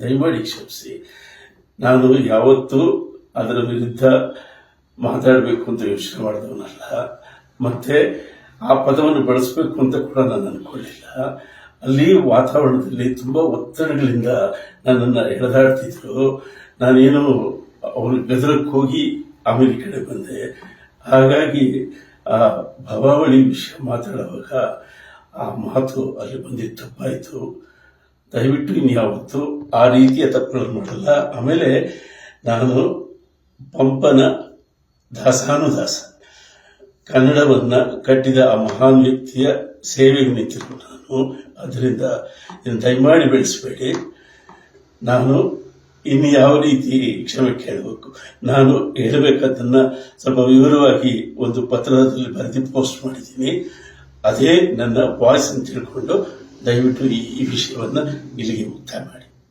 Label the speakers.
Speaker 1: ದಯಮಾಡಿ ಕ್ಷಮಿಸಿ. ನಾನು ಯಾವತ್ತೂ ಅದರ ವಿರುದ್ಧ ಮಾತಾಡಬೇಕು ಅಂತ ಯೋಚನೆ ಮಾಡಿದವನಲ್ಲ, ಮತ್ತೆ ಆ ಪದವನ್ನು ಬಳಸಬೇಕು ಅಂತ ಕೂಡ ನಾನು ಅನ್ಕೊಳ್ಳಿಲ್ಲ. ಅಲ್ಲಿ ವಾತಾವರಣದಲ್ಲಿ ತುಂಬಾ ಒತ್ತಡಗಳಿಂದ ನನ್ನನ್ನು ಎಳೆದಾಡ್ತಿದ್ರು. ನಾನೇನು ಅವ್ರ ಗದರಕ್ಕೆ ಹೋಗಿ ಆಮೇಲೆ ಈ ಕಡೆ ಬಂದೆ. ಹಾಗಾಗಿ ಆ ಭವಾವಳಿ ವಿಷಯ ಮಾತಾಡುವಾಗ ಆ ಮಾತು ಅಲ್ಲಿ ಬಂದಿದ್ದು ತಪ್ಪಾಯಿತು. ದಯವಿಟ್ಟು ಇನ್ಯಾವತ್ತು ಆ ರೀತಿಯ ತಪ್ಪುಗಳನ್ನು ಮಾಡಲ್ಲ. ಆಮೇಲೆ ನಾನು ಪಂಪನ ದಾಸಾನುದಾಸ, ಕನ್ನಡವನ್ನ ಕಟ್ಟಿದ ಆ ಮಹಾನ್ ವ್ಯಕ್ತಿಯ ಸೇವೆಗೆ ನಿಂತಿರುವ ನಾನು. ಅದರಿಂದ ಇದನ್ನು ದಯಮಾಡಿ ಬೆಳೆಸಬೇಡಿ. ನಾನು ಇನ್ನು ಯಾವ ರೀತಿ ಕ್ಷಮೆ ಕೇಳಬೇಕು, ನಾನು ಹೇಳಬೇಕಾದನ್ನ ಸ್ವಲ್ಪ ವಿವರವಾಗಿ ಒಂದು ಪತ್ರದಲ್ಲಿ ಬರೆದು ಪೋಸ್ಟ್ ಮಾಡಿದ್ದೀನಿ. ಅದೇ ನನ್ನ ವಾಯ್ಸ್ ಅಂತ ತಿಳ್ಕೊಂಡು ದಯವಿಟ್ಟು ಈ ವಿಷಯವನ್ನು ಇಲ್ಲಿಗೆ ಮುಕ್ತಾಯ ಮಾಡಿ.